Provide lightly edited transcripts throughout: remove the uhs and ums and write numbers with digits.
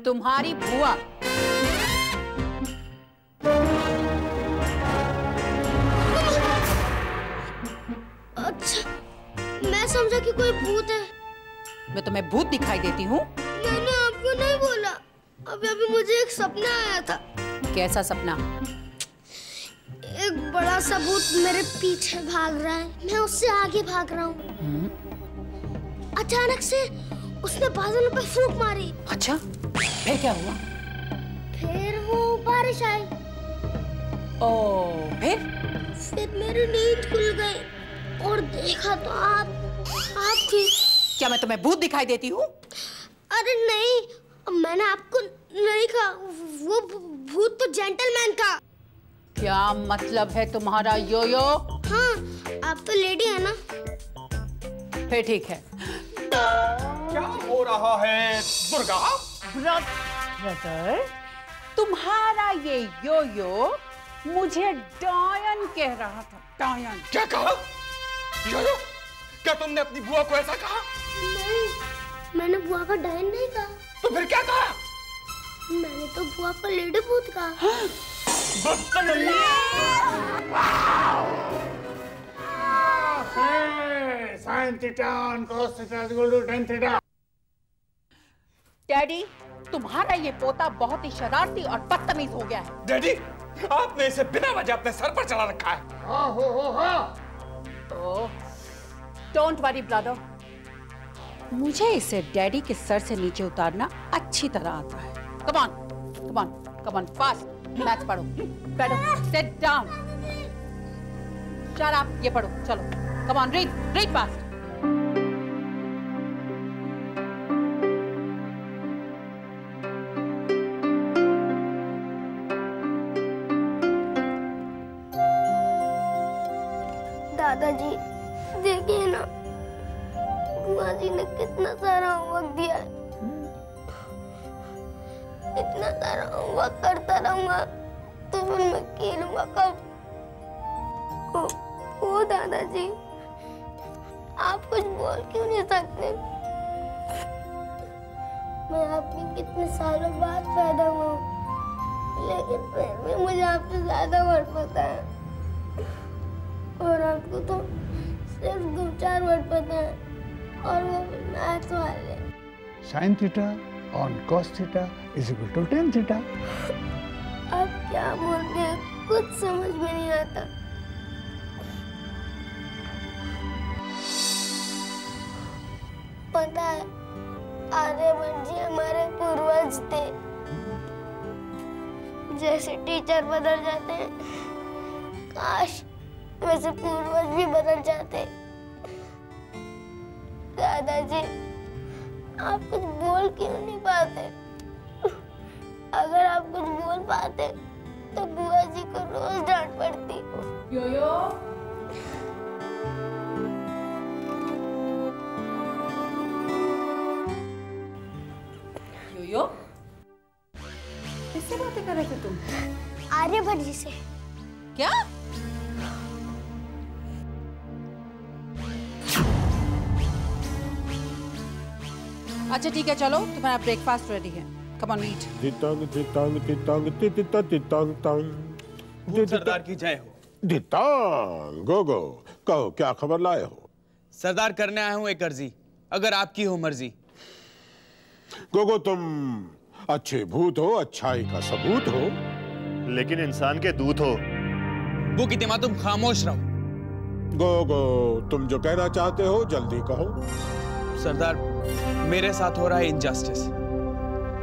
तुम्हारी बुआ। अच्छा, मैं समझा कि कोई भूत है। मैं तुम्हें भूत दिखाई देती हूँ? मैंने आपको नहीं बोला। अभी अभी मुझे एक सपना आया था। कैसा सपना? एक बड़ा सा भूत मेरे पीछे भाग रहा है, मैं उससे आगे भाग रहा हूँ। अचानक से उसने बादलों पे फूंक मारी। अच्छा, फिर क्या हुआ? फिर वो बारिश आई। फिर मेरी नींद खुल गई और देखा तो आप थी। क्या मैं तुम्हें भूत दिखाई देती हूँ? अरे नहीं, मैंने आपको नहीं कहा, वो भूत तो जेंटलमैन का। क्या मतलब है तुम्हारा योयो? हाँ, आप तो लेडी है ना। फिर ठीक है। क्या हो रहा है दुर्गा? ब्रदर, तुम्हारा ये योयो मुझे डायन कह रहा था। डायन। क्या कहा? योयो, क्या तुमने अपनी बुआ को ऐसा कहा? नहीं, मैंने बुआ का डायन नहीं कहा। तो फिर क्या कहा? मैंने तो बुआ को लेडी भूत कहा। Sin theta and cos theta is equal to tan theta. Daddy, तुम्हारा ये पोता बहुत ही शरारती और बदतमीज हो गया है। डैडी, आपने इसे बिना वजह अपने सर पर चढ़ा रखा है। डोंट वरी ब्रदर, मुझे इसे डैडी के सर से नीचे उतारना अच्छी तरह आता है। Come on, come on, come on, fast. Math पढ़ो, बैठो, सिट डाउन। शट अप, ये पढ़ो, चलो। Come on, read, read fast. दादाजी, देखिए ना, बुआ जी ने कितना सारा होमवर्क दिया है। इतना सारा होमवर्क करता रहूंगा तो फिर मैं खेलूंगा कब? ओ दादाजी, आप कुछ बोल क्यों नहीं सकते? मैं आपके कितने सालों बाद पैदा हुआ हूँ, लेकिन फिर भी मुझे आपसे ज्यादा वर्ड पता है, और आपको तो सिर्फ 2-4 वर्ड पता है, और वो भी मैथ वाले। Sin theta on cos theta is equal to tan theta. आप क्या बोलते हैं, कुछ समझ में नहीं आता। पता है, आर्यभट्ट जी हमारे पूर्वज थे। जैसे टीचर बदल जाते हैं, काश वैसे पूर्वज भी बदल जाते। दादाजी, आप कुछ बोल क्यों नहीं पाते? अगर आप कुछ बोल पाते तो बुआ जी को रोज डांट पड़ती। योयो, योयो, किससे बातें कर रहे थे तुम? आर्यभट्ट जी से। क्या? अच्छा ठीक है, चलो, तुम्हारा ब्रेकफास्ट रेडी है। कम ऑन, ईट। सरदार की जय हो। दितांग, गोगो, कहो क्या खबर लाए हो? सरदार, करने आया हूं एक अर्जी, अगर आपकी हो मर्जी। गोगो, तुम अच्छे भूत हो, अच्छाई का सबूत हो, लेकिन इंसान के दूत हो। वो की तिमा, तुम खामोश रहो। गोगो, तुम जो कहना चाहते हो जल्दी कहो। सरदार, मेरे साथ हो रहा है इनजस्टिस,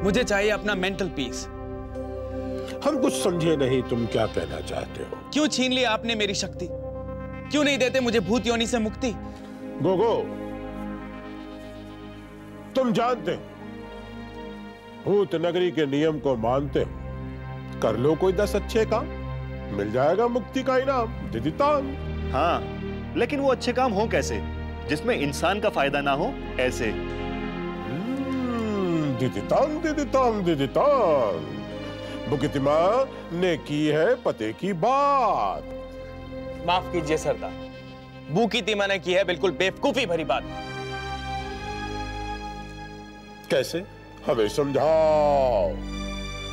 मुझे चाहिए अपना मेंटल पीस। हम कुछ समझे नहीं, तुम क्या कहना चाहते हो? क्यों छीन ली आपने मेरी शक्ति? क्यों नहीं देते मुझे भूत योनि से मुक्ति? गोगो, तुम जानते हो, भूत नगरी के नियम को मानते हो, कर लो कोई 10 अच्छे काम, मिल जाएगा मुक्ति का इनाम। दिदितांग। हाँ, लेकिन वो अच्छे काम हो कैसे जिसमें इंसान का फायदा ना हो? ऐसे दिदितांग, दिदितांग, दिदितांग। बुकितिमा ने की है पते की बात। माफ कीजिए सरदार, बुकितिमा ने की है बिल्कुल बेवकूफी भरी बात। कैसे? हमें समझाओ।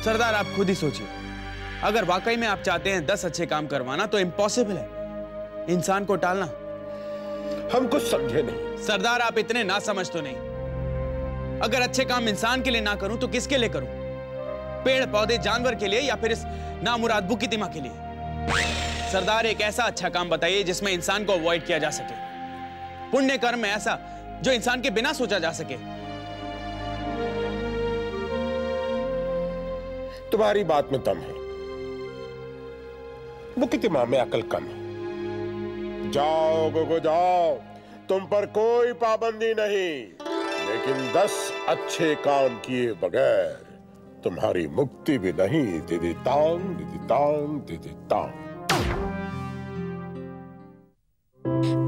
सरदार आप खुद ही सोचिए, अगर वाकई में आप चाहते हैं 10 अच्छे काम करवाना तो इम्पॉसिबल है इंसान को टालना। हम कुछ समझे नहीं। सरदार आप इतने ना समझ तो नहीं। अगर अच्छे काम इंसान के लिए ना करूं तो किसके लिए करूं? पेड़ पौधे जानवर के लिए या फिर इस नामुराद बुकितिमा के लिए? सरदार एक ऐसा अच्छा काम बताइए जिसमें इंसान को अवॉइड किया जा सके, पुण्य कर्म में ऐसा जो इंसान के बिना सोचा जा सके। तुम्हारी बात में दम है, बुकितिमा में अकल कम है। जाओ गोगो जाओ, तुम पर कोई पाबंदी नहीं, लेकिन 10 अच्छे काम किए बगैर तुम्हारी मुक्ति भी नहीं। दीदी तांग दीदी तांग दीदी तांग।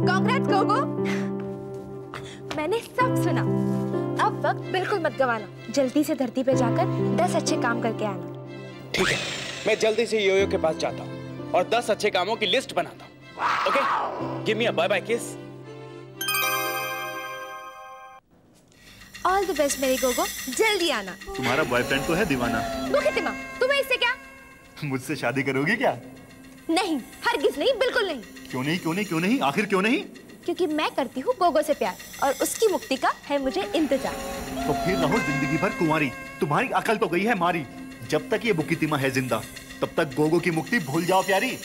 कांग्रेस गोगो, मैंने सब सुना। अब वक्त बिल्कुल मत गवाना, जल्दी से धरती पे जाकर 10 अच्छे काम करके आना। ठीक है, मैं जल्दी से योयो के पास जाता हूँ और 10 अच्छे कामों की लिस्ट बनाता हूँ। ओके, गिव मी अ बाय बाय किस। ऑल द बेस्ट मेरी गोगो, जल्दी आना। तुम्हारा बॉयफ्रेंड तो है दीवाना। बुकितिमा, तुम्हें इससे क्या? मुझसे शादी करोगी क्या? नहीं, हरगिज नहीं, बिल्कुल नहीं। क्यों नहीं, क्यों नहीं, क्यों नहीं? आखिर क्यों नहीं? क्योंकि मैं करती हूँ गोगो से प्यार और उसकी मुक्ति का है मुझे इंतजार। तो फिर रहो जिंदगी भर कुंवारी, तुम्हारी अकल तो गई है मारी। जब तक ये बुकितिमा है जिंदा, तब तक गोगो की मुक्ति भूल जाओ प्यारी।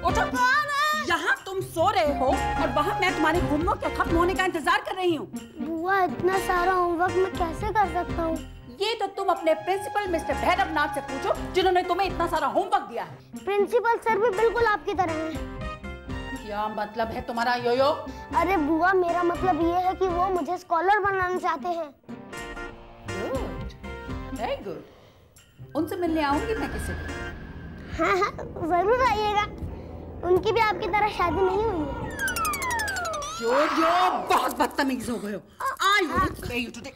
उठो। यहाँ तुम सो रहे हो और वहाँ मैं तुम्हारे होमवर्क के खत्म होने का इंतजार कर रही हूँ। बुआ, इतना सारा होमवर्क मैं कैसे कर सकता हूँ? ये तो तुम अपने प्रिंसिपल मिस्टर भैरव नाथ से पूछो, जिन्होंने तुम्हें इतना सारा होमवर्क दिया है। प्रिंसिपल सर भी बिल्कुल आपकी तरह हैं। क्या मतलब है तुम्हारा योयो? अरे बुआ, मेरा मतलब ये है कि वो मुझे स्कॉलर बनाना चाहते हैं। Good, very good. उनसे मिलने आऊंगी मैं किसी दिन। हाँ हाँ, जरूर आइएगा। उनकी भी आपकी तरह शादी नहीं हुई है। योयो, बहुत बदतमीज हो गए हो। I will pay you today.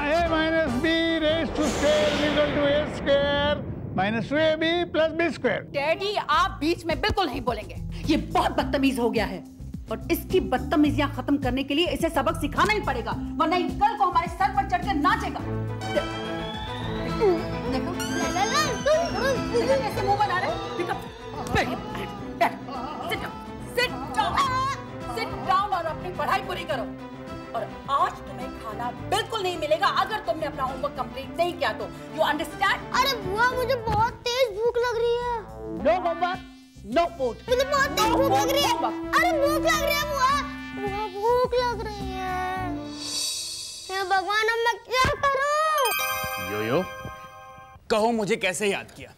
A minus B raised to square is equal to A square minus 2AB plus B square. Daddy, आप बीच में बिल्कुल नहीं बोलेंगे। ये बहुत बदतमीज हो गया है और इसकी बदतमीजियां खत्म करने के लिए इसे सबक सिखाना ही पड़ेगा, वरना ये कल को हमारे सर पर चढ़कर नाचेगा। देखो, कैसे मुंह बना रहे हो? Sit down और अपनी पढ़ाई पूरी करो। और आज तुम्हें खाना बिल्कुल नहीं मिलेगा अगर तुमने अपना होमवर्क कंप्लीट नहीं किया तो। You understand? अरे बुआ, मुझे बहुत तेज भूख लग रही है। No homework, no food. मुझे बहुत तेज भूख लग रही है। अरे भूख लग रही है बुआ, बुआ भूख लग रही है। हे भगवान, अब मैं क्या करूं? योयो, कहो मुझे कैसे याद किया?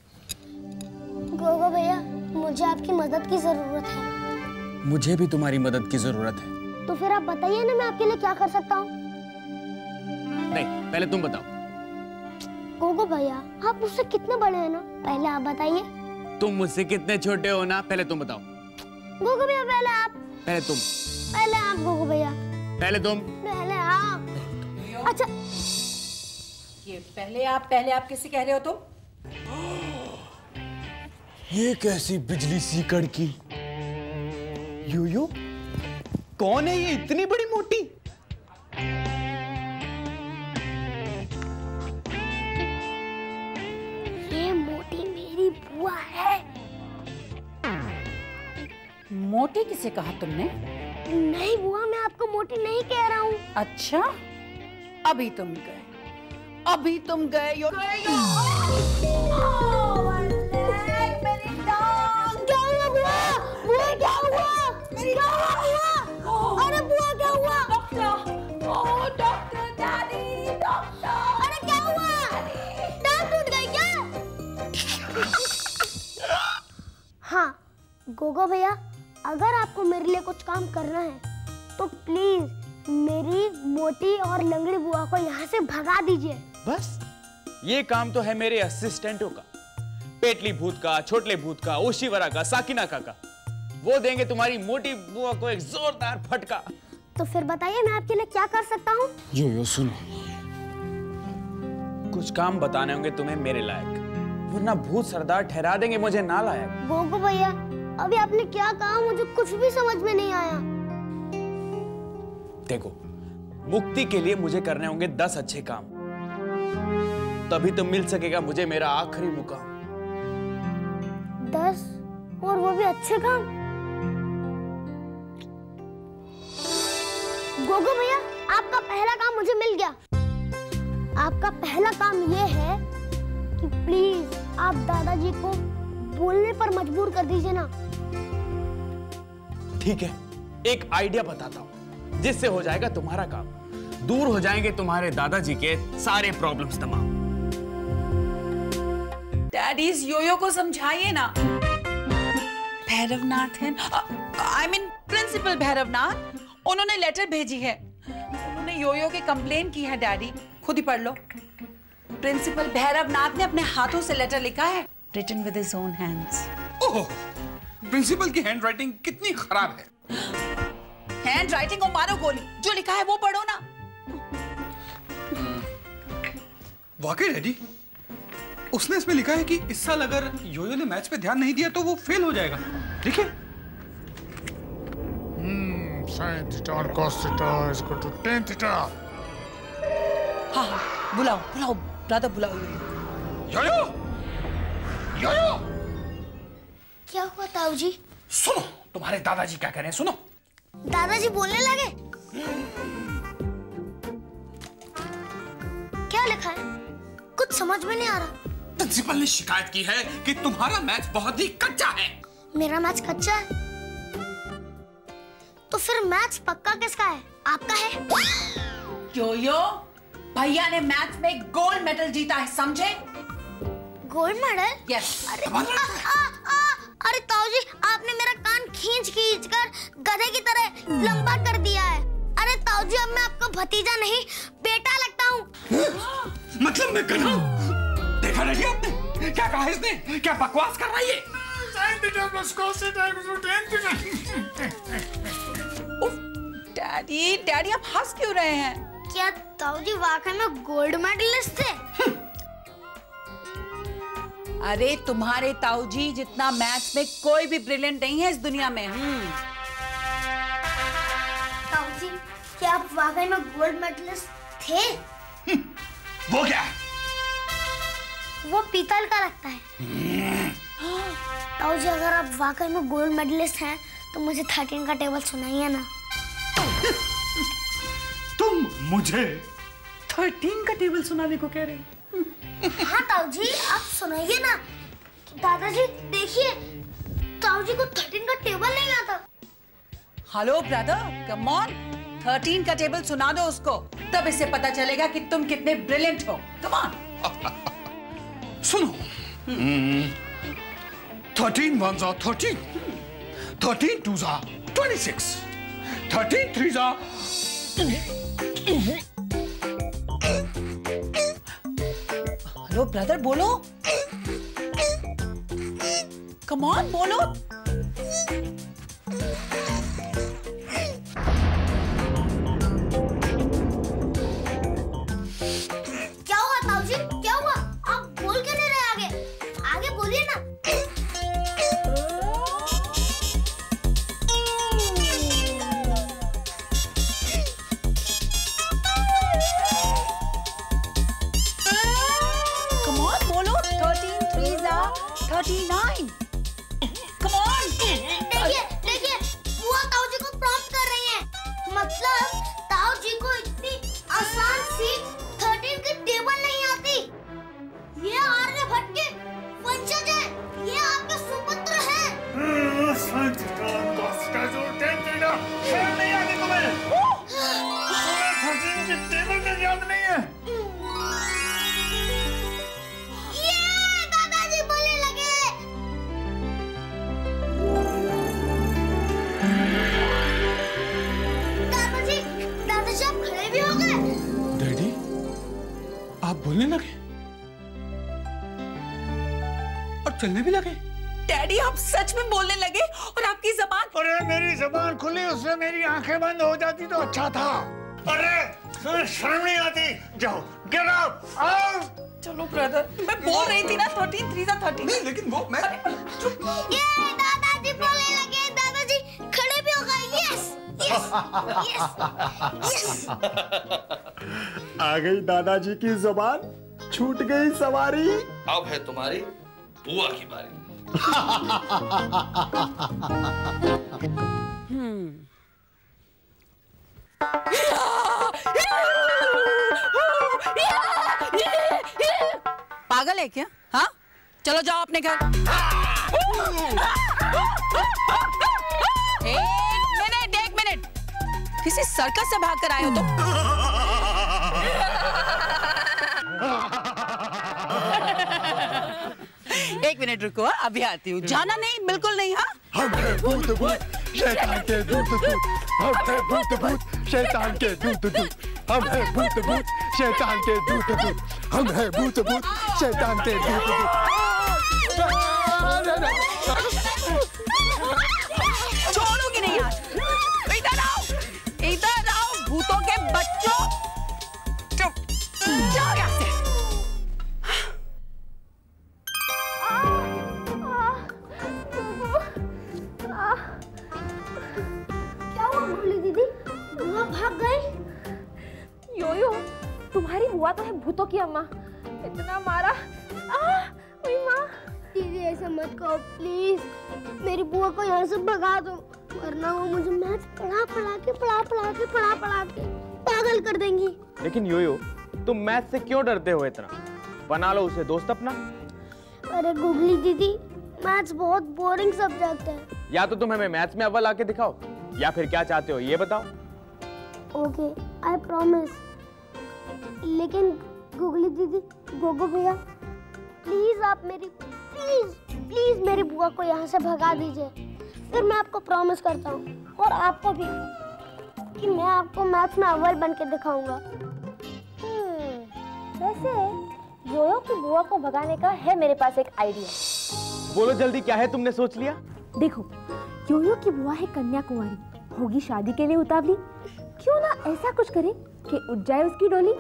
गोगो भैया, मुझे आपकी मदद की जरूरत है। मुझे भी तुम्हारी मदद की जरूरत है। तो फिर आप बताइए ना, मैं आपके लिए क्या कर सकता हूँ? नहीं, पहले तुम बताओ। गोगो भैया, आप मुझसे कितने बड़े हैं ना, पहले आप बताइए। तुम मुझसे कितने छोटे हो ना, पहले तुम बताओ। गोगो भैया, पहले आप। पहले तुम। पहले आप गोगो भैया। पहले तुम। पहले आप। अच्छा, ये पहले आप किससे कह रहे हो तुम? ये कैसी बिजली सी कड़की? योयो, कौन है ये इतनी बड़ी मोटी? ये मोटी मेरी बुआ है। मोटी किसे कहा तुमने? नहीं बुआ, मैं आपको मोटी नहीं कह रहा हूँ। अच्छा, अभी तुम गए योयो। अरे बुआ, क्या हुआ? Doctor daddy, doctor. अरे क्या हुआ? टांग टूट गई क्या? हाँ गोगो भैया, अगर आपको मेरे लिए कुछ काम करना है तो प्लीज मेरी मोटी और लंगड़ी बुआ को यहाँ से भगा दीजिए। बस ये काम तो है मेरे असिस्टेंटों का, पेटली भूत का, छोटले भूत का, ओशीवरा का, साकिना का। वो देंगे तुम्हारी मोटी बुआ को एक जोरदार फटका। तो फिर बताइए, मैं आपके लिए क्या कर सकता हूँ? योयो सुनो, कुछ काम बताने होंगे तुम्हें मेरे लायक, वरना भूत सरदार ठहरा देंगे मुझे नालायक। गोगो भैया, अभी आपने क्या कहा मुझे कुछ भी समझ में नहीं आया। देखो, मुक्ति के लिए मुझे करने होंगे 10 अच्छे काम, तभी तो मिल सकेगा मुझे मेरा आखिरी मुकाम। 10 और वो भी अच्छे काम? गोगो भैया, आपका पहला काम मुझे मिल गया। आपका पहला काम ये है कि प्लीज आप दादाजी को बोलने पर मजबूर कर दीजिए ना। ठीक है, एक आइडिया बताता हूं जिससे हो जाएगा तुम्हारा काम, दूर हो जाएंगे तुम्हारे दादाजी के सारे प्रॉब्लम्स तमाम। डैडीज योयो को समझाइए ना। भैरवनाथ है, आई मीन प्रिंसिपल भैरवनाथ, उन्होंने लेटर भेजी है। उन्होंने योयो की कंप्लेन की है डैडी, खुद ही पढ़ लो। प्रिंसिपल भैरवनाथ ने अपने हाथों से लेटर लिखा है, written with his own hands। Oh, principal की हैंडराइटिंग कितनी खराब है। हैंडराइटिंग को मारो गोली, जो लिखा है वो पढ़ो ना। वाकई डैडी, उसने इसमें लिखा है कि इस साल अगर योयो ने मैच पे ध्यान नहीं दिया तो वो फेल हो जाएगा। देखिए। sin theta और cos theta is equal to tan theta। हाँ, बुलाओ बुलाओ ब्रदर, बुलाओ योयो, योयो। क्या हुआ ताऊ जी? सुनो, तुम्हारे दादाजी क्या कह रहे हैं, सुनो। दादाजी बोलने लगे? क्या लिखा है? कुछ समझ में नहीं आ रहा। प्रिंसिपल ने शिकायत की है कि तुम्हारा मैच बहुत ही कच्चा है। मेरा मैच कच्चा है? तो फिर मैच पक्का किसका है? आपका है? योयो, भैया ने मैच में गोल्ड मेडल जीता है, समझे? Gold medal? यस। अरे ताऊ जी, आपने मेरा कान खींच कर गधे की तरह लंबा कर दिया है। अरे ताऊ जी, अब मैं आपका भतीजा नहीं बेटा लगता हूँ। मतलब मैं गधा हूँ? देखा नहीं आपने क्या कहा इसने? क्या बकवास कर रही है? डैडी, डैडी आप हंस क्यों रहे हैं? क्या ताऊ जी वाकई में गोल्ड मेडलिस्ट थे? अरे तुम्हारे ताऊ जी जितना मैथ्स में कोई भी ब्रिलियंट नहीं है इस दुनिया में। ताऊ जी, क्या आप वाकई में गोल्ड मेडलिस्ट थे? वो क्या? वो पीतल का लगता है। ताऊ जी, अगर आप वाकई में गोल्ड मेडलिस्ट हैं तो मुझे 13 का टेबल सुनाइए ना। तुम मुझे 13 का टेबल सुनाने को कह रही? हाँ ताऊ जी, आप सुनाइए ना। दादाजी देखिए, ताऊ जी को 13 का टेबल नहीं आता। हेलो ब्रदर, कम ऑन, 13 का टेबल सुना दो उसको, तब इसे पता चलेगा कि तुम कितने ब्रिलियंट हो। Come on. सुनो, 13 ones are 13, 13 twos are 26, 13 threes are... hello brother, बोलो, कम ऑन बोलो। क्या हुआ ताऊ जी, क्या हुआ? आप बोल क्यों नहीं रहे? आगे आगे बोलिए ना। कम ऑन बोलो, 13 threes are 39। Come on. देखिए, बुआ ताऊ जी को प्रॉम्प्ट कर रही है। मतलब ताऊ जी को इतनी आसान सी 13 की टेबल नहीं आती। ये आर्यभट्ट के वंशज हैं, ये आपके सुपुत्र हैं। शर्म नहीं आती तुम्हें? तुम्हें 13 की टेबल में याद नहीं है? ये दादाजी बोलने लगे। दादाजी आप खड़े भी हो गए। डैडी, आप बोलने लगे और चलने भी लगे। डैडी, आप सच में बोलने लगे और आपकी जबान... अरे मेरी जबान खुली, उससे मेरी आंखें बंद हो जाती तो अच्छा था। अरे तुम्हें शर्म नहीं आती? जाओ, गेट आउट, आउट। चलो ब्रदर, मैं बोल रही थी ना 13 3 30। नहीं लेकिन वो मैं ये दादाजी बोलने लगे, दादाजी खड़े भी हो गए। Yes yes yes. आ गई दादाजी की जुबान, छूट गई सवारी। अब है तुम्हारी बुआ की बारी। पागल है क्या? हाँ, चलो जाओ अपने घर। एक मिनट, किसी सर्कस से भागकर आए हो तुम? एक मिनट रुको, अभी आती हूँ। जाना नहीं, बिल्कुल नहीं। हाँ, हम है भूत भूत शैतान के दूत दूत, हम है भूत भूत शैतान के दूत दूत, हम है भूत भूत शैतान के दूत दूत, हम है भूत भूत शैतान के दूत दूत। छोड़ूंगी नहीं यार। इधर आओ भूतों के बच्चों। चुप, जाओ यहाँ से। क्या हुआ गोली दीदी? बुआ भाग गई? योयो, तुम्हारी बुआ तो है भूतों की अम्मा। इतना मारा। मेरी माँ। दीदी ऐसा मत कहो प्लीज, मेरी बुआ को यहाँ से भगा दो, वरना वो मुझे मैथ पढ़ा के पागल कर देंगी। लेकिन योयो, तुम मैथ से क्यों डरते हो इतना? बना लो उसे दोस्त अपना। अरे गुगली दीदी, मैथ्स बहुत बोरिंग सब्जेक्ट है। या तो तुम हमें मैथ्स में अव्वल आके दिखाओ, या फिर क्या चाहते हो ये बताओ। Okay, I promise. लेकिन गुगली दीदी, गोगो भैया, प्लीज आप प्लीज मेरी बुआ को यहाँ से भगा दीजिए। फिर मैं आपको प्रॉमिस करता हूँ, और आपको भी, कि मैं आपको मैथ्स में अव्वल बन के दिखाऊंगा। वैसे योयो की बुआ को भगाने का है मेरे पास एक आइडिया। बोलो जल्दी, क्या है तुमने सोच लिया? देखो, योयो की बुआ है कन्याकुमारी, होगी शादी के लिए उतावली। क्यों ना ऐसा कुछ करे कि उठ जाए उसकी डोली।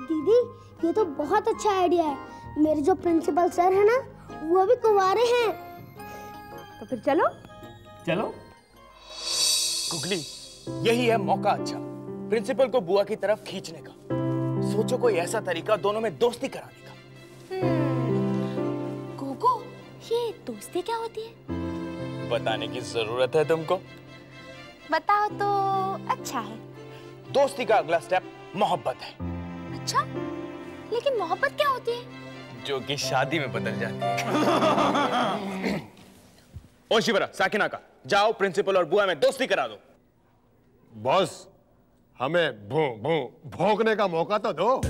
दीदी, ये तो बहुत अच्छा आइडिया है। मेरे जो प्रिंसिपल सर है ना, वो भी कुंवारे हैं। तो फिर चलो। गुगली, यही है मौका अच्छा, प्रिंसिपल को बुआ की तरफ खींचने का। सोचो कोई ऐसा तरीका दोनों में दोस्ती कराने का। गोगो, ये दोस्ती क्या होती है? बताने की जरूरत है तुमको? बताओ तो अच्छा है। दोस्ती का अगला स्टेप मोहब्बत है। अच्छा, लेकिन मोहब्बत क्या होती है? जो कि शादी में बदल जाती है। ओ शिवरा, साकिना का, जाओ प्रिंसिपल और बुआ में दोस्ती करा दो। बॉस, हमें भौंकने का मौका तो दो।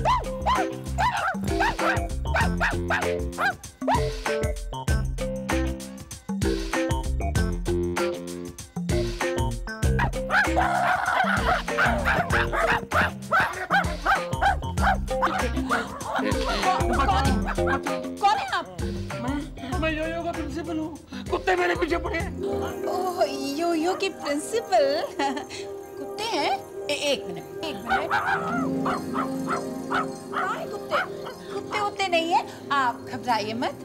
कौन है आप? मैं योयो का प्रिंसिपल हूँ, कुत्ते मेरे पीछे पड़े। ओह, योयो की प्रिंसिपल कुत्ते हैं? एक मिनट। हाय कुत्ते नहीं है, आप घबराइए मत,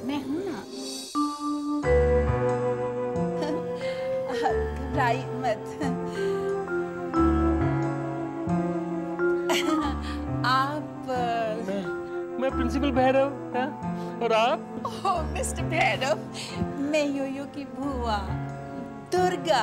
मैं हूँ ना। घबराइए मत। आप मैं प्रिंसिपल भैरव, और आप? ओह मिस्टर भैरव, मैं योयो की बुआ दुर्गी।